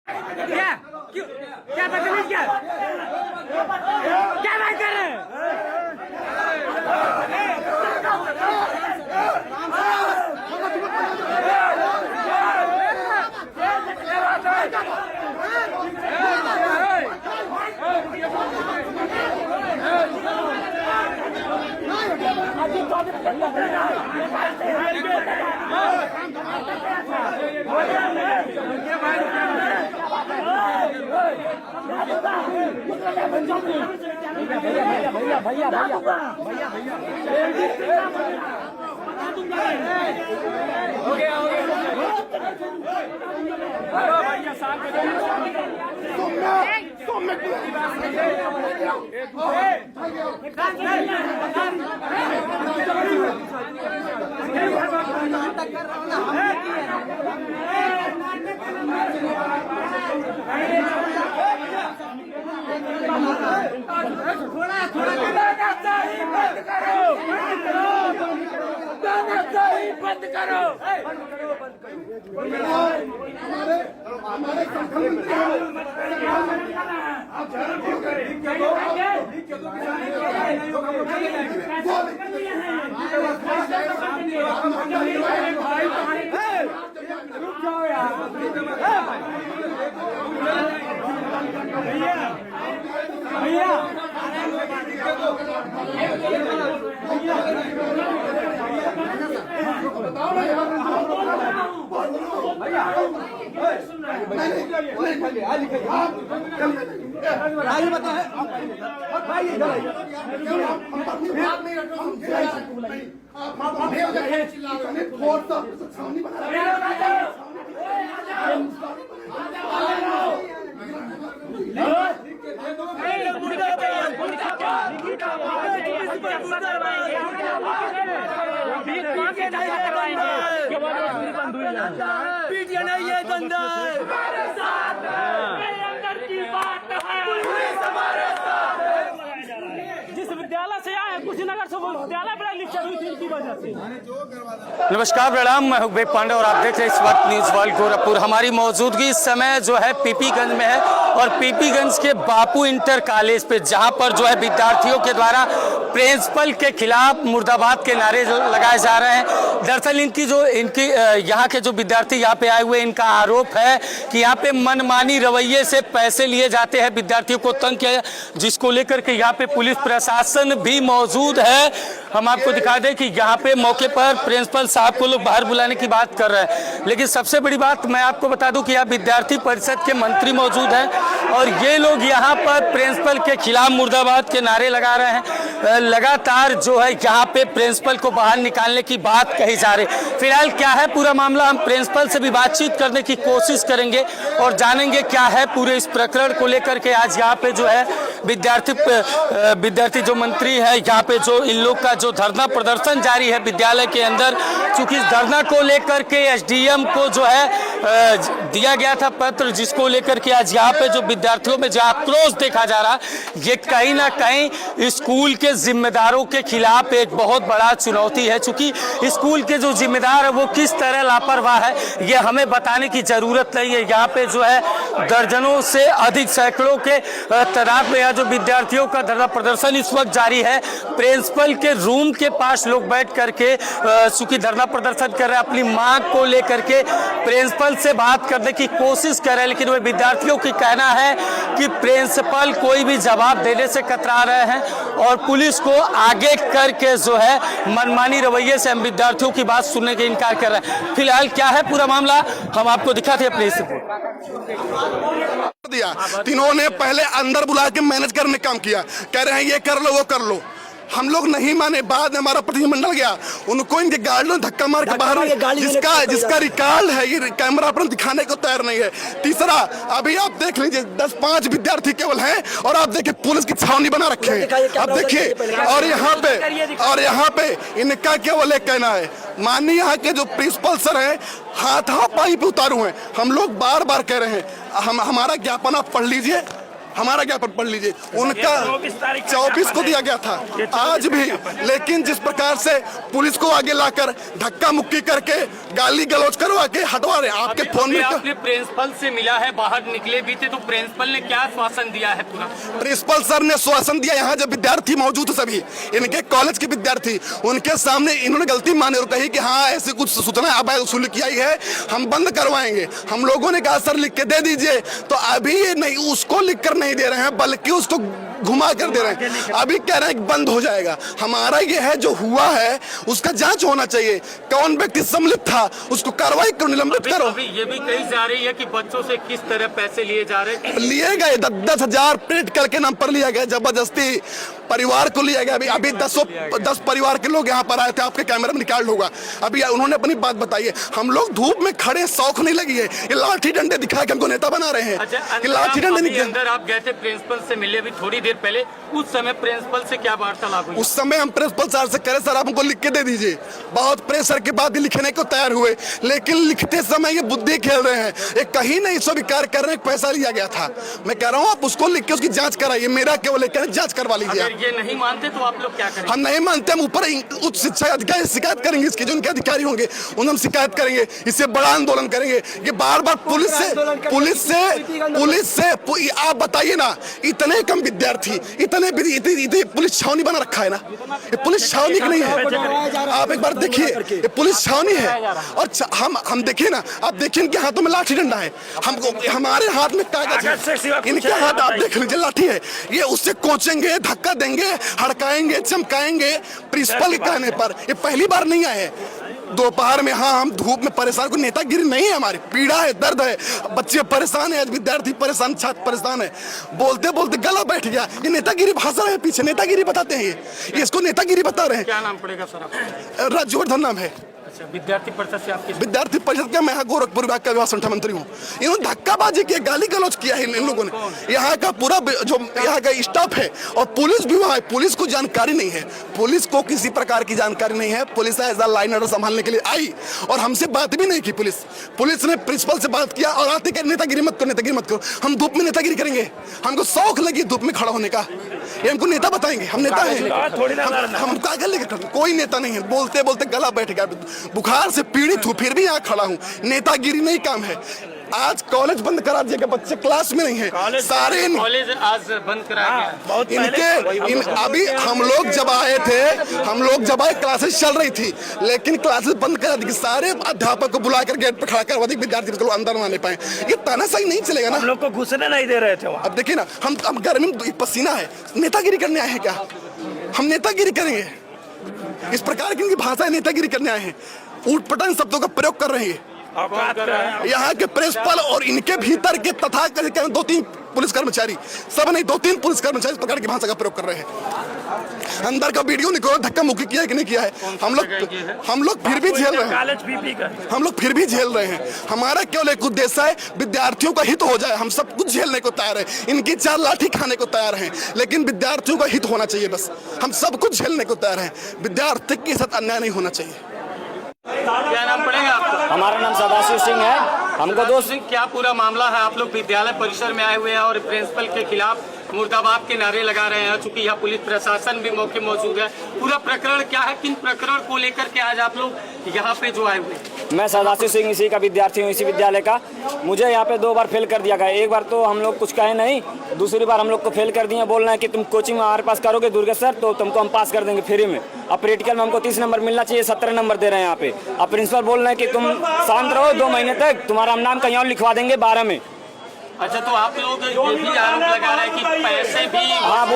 क्या क्यों क्या बदतमीज क्या क्या बात कर रहे हैं? भैया भैया भैया भैया बंद करो। पीटिए नहीं ये दंगा हमारे साथ है, अंदर की बात है, पुलिस हमारे साथ है। जिस विद्यालय से आए कुशीनगर से वो विद्यालय बड़ा लिखकर हुई थी इनकी वजह से। नमस्कार प्रणाम, मैं हूं विवेक पांडे और आप देख रहे हैं इस वक्त न्यूज वर्ल्ड गोरखपुर। हमारी मौजूदगी इस समय जो है पीपीगंज में है और पीपीगंज के बापू इंटर कॉलेज पे, जहां पर जो है विद्यार्थियों के द्वारा प्रिंसिपल के खिलाफ मुर्दाबाद के नारे लगाए जा रहे हैं। दरअसल इनकी यहाँ के जो विद्यार्थी यहाँ पे आए हुए, इनका आरोप है कि यहाँ पे मनमानी रवैये से पैसे लिए जाते हैं, विद्यार्थियों को तंग किया, जिसको लेकर के यहाँ पे पुलिस प्रशासन भी मौजूद है। हम आपको दिखा दें कि यहाँ पे मौके पर प्रिंसिपल साहब को लोग बाहर बुलाने की बात कर रहे हैं, लेकिन सबसे बड़ी बात मैं आपको बता दूं कि यहाँ विद्यार्थी परिषद के मंत्री मौजूद हैं और ये लोग यहाँ पर प्रिंसिपल के खिलाफ मुर्दाबाद के नारे लगा रहे हैं। लगातार जो है यहाँ पे प्रिंसिपल को बाहर निकालने की बात कही जा रही। फिलहाल क्या है पूरा मामला, हम प्रिंसिपल से भी बातचीत करने की कोशिश करेंगे और जानेंगे क्या है पूरे इस प्रकरण को लेकर के। आज यहाँ पे जो है विद्यार्थी जो मंत्री है, यहाँ पे जो इन लोग का जो धरना प्रदर्शन जारी है विद्यालय के अंदर, चूंकि इस धरना को लेकर के एसडीएम को जो है दिया गया था पत्र, जिसको लेकर के आज यहाँ पे जो विद्यार्थियों में जो आक्रोश देखा जा रहा, ये कहीं ना कहीं स्कूल के जिम्मेदारों के खिलाफ एक बहुत बड़ा चुनौती है। चूंकि स्कूल के जो जिम्मेदार है वो किस तरह लापरवाह है ये हमें बताने की जरूरत नहीं है। यहाँ पे जो है दर्जनों से अधिक सैकड़ों के तादाद में जो विद्यार्थियों का धरना प्रदर्शन इस वक्त जारी है। प्रिंसिपल के रूम के पास लोग बैठ करके चूंकि धरना प्रदर्शन कर रहे हैं, अपनी मांग को लेकर के प्रिंसिपल से बात करने की कोशिश कर रहे हैं, लेकिन वह विद्यार्थियों की कहना है कि प्रिंसिपल कोई भी जवाब देने से कतरा रहे हैं और पुलिस को आगे करके जो है मनमानी रवैये से हम विद्यार्थियों की बात सुनने के इनकार कर रहे हैं। फिलहाल क्या है पूरा मामला हम आपको दिखाते हैं। प्लीज दिया तीनों ने पहले अंदर बुला के मैनेज करने काम किया, कह रहे हैं ये कर लो वो कर लो, हम लोग नहीं माने। बाद में हमारा प्रतिनिधिमंडल गया, उनको इनके गार्डियों ने धक्का मार के बाहर, जिसका रिकॉर्ड है ये कैमरा पर दिखाने को तैयार नहीं है। तीसरा, अभी आप देख लीजिए 10-5 विद्यार्थी केवल हैं और आप देखिए पुलिस की छावनी बना रखे हैं, आप देखिए। और यहाँ पे इनका केवल एक कहना है, माननीय यहाँ के जो प्रिंसिपल सर हैं हाथापाई पे उतारू हैं। हम लोग बार बार कह रहे हैं, हमारा ज्ञापन आप पढ़ लीजिए, हमारा ज्ञापन पढ़ लीजिए, उनका 24 को दिया गया था, आज भी। लेकिन जिस प्रकार से पुलिस को आगे लाकर धक्का मुक्की करके गाली गलौज करवा के हटवा रहे, आपके फोन में आपने प्रिंसिपल से मिला है, बाहर निकले भी थे, तो प्रिंसिपल ने क्या आश्वासन दिया है? पूरा प्रिंसिपल सर ने आश्वासन दिया, यहाँ जब विद्यार्थी मौजूद थे सभी इनके कॉलेज के विद्यार्थी, उनके सामने इन्होंने गलती मानी और कही कि हाँ ऐसी कुछ सूचना अवैध वसूली की आई है, हम बंद करवाएंगे। हम लोगों ने कहा सर लिख के दे दीजिए, तो अभी ये नहीं, उसको लिख कर नहीं दे रहे हैं बल्कि उसको घुमा कर दे रहे हैं। अभी कह रहे हैं कि बंद हो जाएगा। हमारा ये है जो हुआ है उसका जांच होना चाहिए, कौन व्यक्ति सम्मिलित था उसको कार्रवाई करो, निलंबित करो। अभी ये भी कही जा रही है कि बच्चों से किस तरह पैसे लिए जा रहे हैं। लिए गए 10,000 प्रैक्टिकल के नाम पर लिया गया, जबरदस्ती परिवार को लिया गया। अभी 10 परिवार के लोग यहाँ पर आए थे, आपके कैमरे में रिकॉर्ड होगा। अभी उन्होंने अपनी बात बताई है, हम लोग धूप में खड़े, शौक नहीं लगी है, ये लाठी डंडे दिखा के हमको नेता बना रहे हैं। अच्छा, लाठी डंडे अंदर आप गए थे, प्रिंसिपल से मिले भी थोड़ी देर पहले, उस समय प्रिंसिपल से क्या वार्तालाप हुई? उस समय हम प्रिंसिपल सर से कह रहे सर आप हमको लिख के दे दीजिए, बहुत प्रेशर के बाद ही लिखने को तैयार हुए, लेकिन लिखते समय ये बुद्धि खेल रहे हैं, एक कहीं नहीं स्वीकार कर रहे हैं, पैसा लिया गया था। मैं कह रहा हूँ आप उसको लिख के उसकी जांच कराइए, मेरा केवल जांच करवा लीजिए। अगर ये नहीं मानते तो आप लोग क्या करेंगे? हम नहीं मानते, हम ऊपर उच्च शिक्षा अधिकारी शिकायत करेंगे, इसके जो उनके अधिकारी होंगे उन हम शिकायत करेंगे, इससे बड़ा आंदोलन करेंगे। ये बार बार पुलिस से आप बताइए ना, इतने कम विद्यार्थी, इतने पुलिस छावनी बना रखा है ना, ये पुलिस छावनी की नहीं है। आप एक बार देखिए, ये पुलिस छावनी है। और हम देखिए ना, आप देखिए इनके हाथों में लाठी डंडा है, हमको हमारे हाथ में कागज है, इनके हाथ आप देख लीजिए लाठी है। ये उससे कोचेंगे, धक्का देंगे, हड़काएंगे, चमकाएंगे प्रिंसिपल के कहने पर। ये पहली बार नहीं आए हैं। दोपहर में हाँ हम धूप में परेशान, कोई नेतागिरी नहीं है, हमारी पीड़ा है, दर्द है, बच्चे परेशान है, विद्यार्थी परेशान, छात्र परेशान है। बोलते बोलते गला बैठ गया, ये नेतागिरी भाषा है, पीछे नेतागिरी बताते हैं, ये इसको नेतागिरी बता रहे हैं। क्या नाम पड़ेगा सर आपका? राज्यवर्धन नाम है। अच्छा, विद्यार्थी परिषद से आपके? विद्यार्थी परिषद का मैं यहाँ गोरखपुर विभाग का विभाग संगठन मंत्री हूँ। इन्होंने धक्काबाजी की, गाली गलौज किया है इन लोगों ने। यहाँ का पूरा जो यहाँ का स्टाफ है और पुलिस भी वहाँ है, पुलिस को जानकारी नहीं है, पुलिस को किसी प्रकार की जानकारी नहीं है। Police as a law and order संभालने के लिए आई और हमसे बात भी नहीं की। पुलिस ने प्रिंसिपल से बात किया और आते कह नेतागिरी मत करो, नेतागिरी मत करो। हम धूप में नेतागिरी करेंगे? हमको शौक लगी धूप में खड़ा होने का, ये हमको नेता बताएंगे? हम नेता हैं, हम कागज लेकर, कोई नेता नहीं है। बोलते बोलते गला बैठ गया, बुखार से पीड़ित हूँ, फिर भी यहाँ खड़ा हूँ। नेतागिरी नहीं काम है। आज कॉलेज बंद करा दिया, बच्चे क्लास में नहीं है, सारे कॉलेज आज बंद कराया गया। अभी हम लोग जब आए क्लासेस चल रही थी, लेकिन क्लासेस बंद करा दी, सारे अध्यापक को बुलाकर गेट पर खड़ा करवा दी, विद्यार्थी को अंदर आने पाए। ये तानाशाही नहीं चलेगा ना, हम लोग को घुसने नहीं दे रहे थे। अब देखिए ना, हम गर्मी में पसीना है, नेतागिरी करने आए हैं क्या? हम नेतागिरी करेंगे? इस प्रकार की इनकी भाषा नेतागिरी करने आए हैं, ऊटपटांग शब्दों का प्रयोग कर रहे हैं। यहाँ के प्रिंसिपल और इनके भीतर के तथा 2-3 पुलिस कर्मचारी, सब नहीं 2-3 पुलिस कर्मचारी इस प्रकार की भाषा का प्रयोग कर रहे हैं। अंदर का वीडियो निकलो, धक्का मुक्की किया है कि नहीं किया है? हम लोग फिर भी झेल रहे हैं, हम लोग फिर भी झेल रहे हैं। हमारा केवल एक उद्देश्य है, विद्यार्थियों का हित हो जाए। हम सब कुछ झेलने को तैयार है, इनकी 4 लाठी खाने को तैयार हैं, लेकिन विद्यार्थियों का हित होना चाहिए। बस हम सब कुछ झेलने को तैयार हैं, विद्यार्थी के साथ अन्याय नहीं होना चाहिए। क्या नाम पड़ेगा आपका? हमारा नाम सदाशिव सिंह है। हमको दोस्त क्या पूरा मामला है? आप लोग विद्यालय परिसर में आए हुए हैं और प्रिंसिपल के खिलाफ मुर्दाबाद के नारे लगा रहे हैं, चूंकि यहाँ पुलिस प्रशासन भी मौके मौजूद है। पूरा प्रकरण क्या है, किन प्रकरण को लेकर के आज आप लोग यहाँ पे जो आए हुए? मैं सदाशिव सिंह इसी का विद्यार्थी हूँ, इसी विद्यालय का। मुझे यहाँ पे 2 बार फेल कर दिया गया। एक बार तो हम लोग कुछ कहे नहीं, दूसरी बार हम लोग को फेल कर दिए। बोल रहे हैं कि तुम कोचिंग हमारे पास करोगे दुर्गेश सर तो तुमको हम पास कर देंगे फ्री में। अब प्रैक्टिकल में हमको 30 नंबर मिलना चाहिए, 17 नंबर दे रहे हैं यहाँ पे। अब प्रिंसिपल बोल रहे हैं कि तुम शांत रहो, 2 महीने तक तुम्हारा हम नाम कहीं और लिखवा देंगे 12 में। अच्छा, तो आप लोग ये भी आरोप लगा रहे हैं कि पैसे भी? हाँ,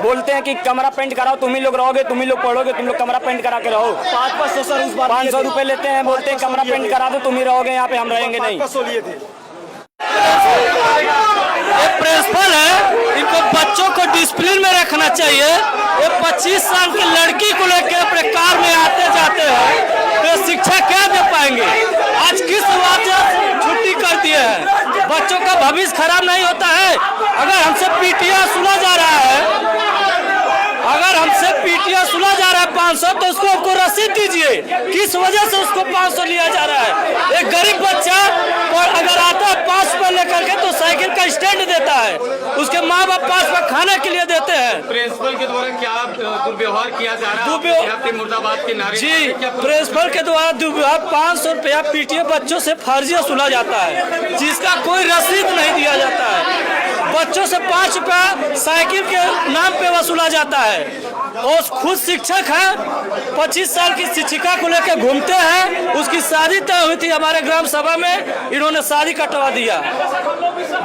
बोलते हैं कि कमरा पेंट कराओ, तुम ही लोग रहोगे, तुम ही लोग पढ़ोगे, तुम लोग कमरा पेंट करा के रहो। 500 रुपए लेते हैं, बोलते हैं कमरा पेंट करा दो, तुम ही रहोगे यहाँ पे, हम रहेंगे नहीं। ये प्रिंसिपल है, इनको बच्चों को डिसिप्लिन में रखना चाहिए। ये 25 साल की लड़की को लेकर अपने कार में आते जाते हैं, तो शिक्षा क्या दे पाएंगे? आज किस वजह छुट्टी कर दिए हैं? बच्चों का भविष्य खराब नहीं होता है? अगर हमसे पीटीआर सुना जा रहा है अगर हमसे पीटीए सुना जा रहा है 500 तो उसको हमको रसीद दीजिए, किस वजह से उसको 500 लिया जा रहा है। एक गरीब बच्चा अगर आता है 5 रुपए लेकर के तो साइकिल का स्टैंड देता है, उसके माँ बाप 5 रुपए खाने के लिए देते हैं। प्रिंसिपल के द्वारा क्या दुर्व्यवहार किया जा रहा है मुर्दाबाद के नारे? जी, प्रिंसिपल के द्वारा दुर्व्यवहार 500 रुपया पीटीए बच्चों से फर्जी वसूला जाता है, जिसका कोई रसीद नहीं दिया जाता है। बच्चों से 5 रुपया साइकिल के नाम पे वसूला जाता है। और खुद शिक्षक है, 25 साल की शिक्षिका को लेकर घूमते हैं। उसकी शादी तय हुई थी हमारे ग्राम सभा में, इन्होंने शादी कटवा दिया।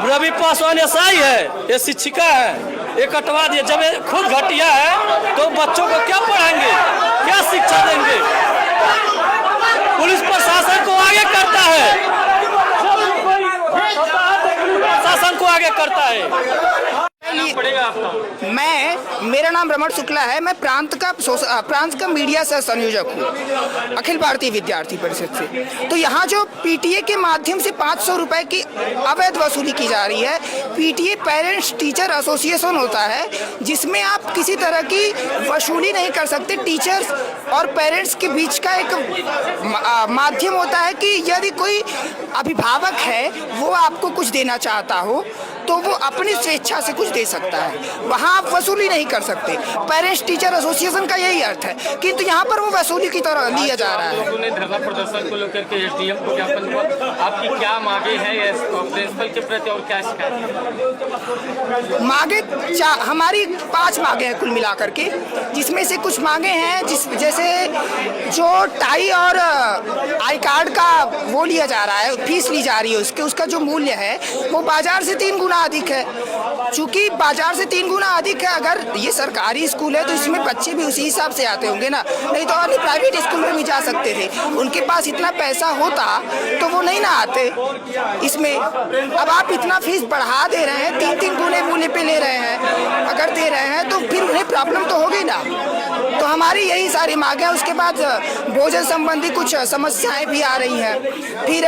रवि पासवान एसआई है, ये शिक्षिका है, ये कटवा दिया। जब ये खुद घटिया है तो बच्चों को क्या पढ़ाएंगे, क्या शिक्षा देंगे? पुलिस प्रशासन को आगे करता है, प्रशासन को आगे करता है। पड़ेगा आपका? मेरा नाम रमण शुक्ला है। मैं प्रांत का मीडिया सह संयोजक हूँ अखिल भारतीय विद्यार्थी परिषद से। तो यहाँ जो पीटीए के माध्यम से 500 रुपए की अवैध वसूली की जा रही है, पीटीए पेरेंट्स टीचर एसोसिएशन होता है, जिसमें आप किसी तरह की वसूली नहीं कर सकते। टीचर्स और पेरेंट्स के बीच का एक माध्यम होता है कि यदि कोई अभिभावक है वो आपको कुछ देना चाहता हो तो वो अपनी स्वेच्छा से कुछ दे सकता है, वहाँ आप वसूली नहीं कर सकते। पेरेंट्स टीचर एसोसिएशन का यही अर्थ है, किंतु यहाँ पर वो वसूली की तरह लिया जा रहा है। लोगों ने धरना प्रदर्शन को लेकर के एसडीएम को ज्ञापन दिया, आपकी क्या मांगे हैं प्रिंसिपल के प्रति और क्या शिकायत? मांगे हमारी 5 मांगे हैं कुल मिलाकर के, जिसमें से कुछ मांगे हैं जैसे जो टाई और आई कार्ड का वो लिया जा रहा है, फीस ली जा रही है, उसका जो मूल्य है वो बाजार से 3 गुना अधिक है। चूंकि बाजार से 3 गुना अधिक है, अगर ये सरकारी स्कूल है तो इसमें बच्चे भी उसी हिसाब से आते होंगे ना, नहीं तो अन्य प्राइवेट स्कूल में भी जा सकते थे। उनके पास इतना पैसा होता तो वो नहीं ना आते इसमें। अब आप इतना फीस बढ़ा दे रहे हैं, 3-3 गुने मूल्य पे ले रहे हैं, अगर दे रहे हैं तो फिर उन्हें प्रॉब्लम तो होगी ना। तो हमारी यही सारी मांग है। उसके बाद भोजन संबंधी कुछ समस्याएं भी आ रही हैं। फिर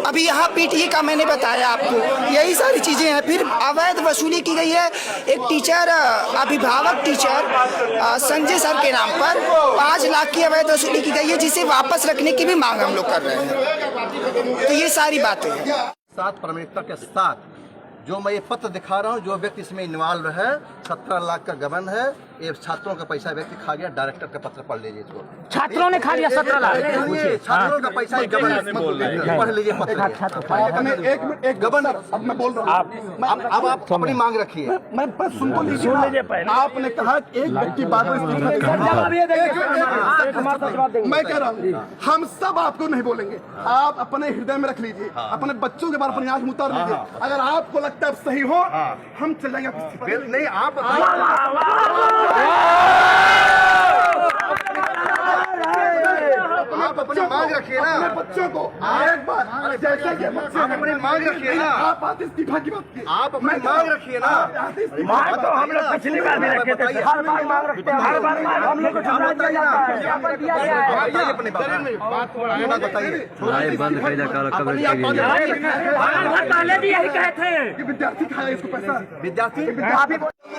अभी यहाँ पीटीए का मैंने बताया आपको, यही सारी चीजें हैं। फिर अवैध वसूली की गई है एक टीचर, अभिभावक टीचर संजय सर के नाम पर 5 लाख की अवैध वसूली की गई है, जिसे वापस रखने की भी मांग हम लोग कर रहे हैं। तो ये सारी बातें हैं। साथ प्रामाणिकता के साथ जो मैं ये पत्र दिखा रहा हूँ, जो व्यक्ति इसमें इन्वॉल्व है, 17 लाख का गबन है, ये छात्रों का पैसा व्यक्ति खा गया। डायरेक्टर का पत्र पढ़ लीजिए इसको। छात्रों ने खा लिया 17 लाख। छात्रों का पैसा गबन, पढ़ लीजिए पत्र। एक गबन। अब मैं बोल रहा हूँ, अब आप अपनी मांग रखिए। मैं बस सुन लीजिए पहले। आपने कहा एक व्यक्ति बात मैं कह रहा हूँ, हम सब आपको नहीं बोलेंगे, आप अपने हृदय में रख लीजिए, अपने बच्चों के बारे में अपनी आंख में उतार लीजिए। अगर आपको लगता है सही हो, हम चल जाएंगे। नहीं, आप अपनी मांग रखिए ना, अपने बच्चों को एक बार जैसे कि आप अपनी मांग रखिए ना। आप आते इस्तीफा की बात की, आप अपनी मांग रखिए ना। मांग तो हम लोग पिछली बार भी रखे थे, हर बार मांग रखते हैं, हर बार हम लोग को सुना दिया जाता है। अपनी बात बताइए। बंद पहले भी यही कहे थे कि विद्यार्थी खाया इसको पैसा। विद्यार्थी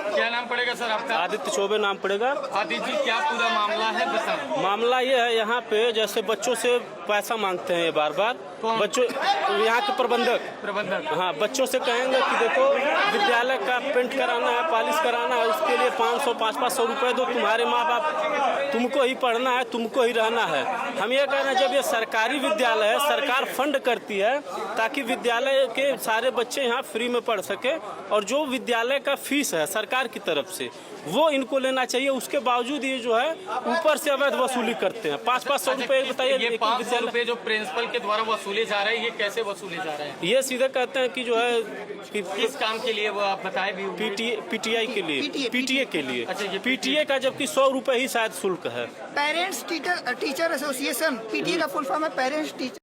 क्या नाम पड़ेगा सर आपका? आदित्य चौबे नाम पड़ेगा। आदित्य जी, क्या पूरा मामला है बता? मामला ये है, यहाँ पे जैसे बच्चों से पैसा मांगते हैं ये बार बार। बच्चों, यहाँ के प्रबंधक हाँ, बच्चों से कहेंगे कि देखो विद्यालय का पेंट कराना है, पॉलिश कराना है, उसके लिए 500-500 रुपए दो, तुम्हारे माँ बाप, तुमको ही पढ़ना है, तुमको ही रहना है। हम ये कह रहे हैं, जब ये सरकारी विद्यालय है, सरकार फंड करती है ताकि विद्यालय के सारे बच्चे यहाँ फ्री में पढ़ सके, और जो विद्यालय का फीस है सरकार की तरफ से वो इनको लेना चाहिए। उसके बावजूद ये जो है ऊपर से अवैध वसूली करते हैं। 500-500 रुपए बताइए। ये 500 रुपए जो प्रिंसिपल के द्वारा वसूले जा रहे हैं, ये कैसे वसूले जा रहे हैं? ये सीधे कहते हैं कि जो है कि किस काम के लिए वो आप बताए भी? पीटीआई के लिए, पीटीए के लिए। अच्छा, ये पीटीए का जबकि 100 रुपए ही शायद शुल्क है। पेरेंट्स टीचर एसोसिएशन, पीटीए का फुल फॉर्म है पेरेंट्स टीचर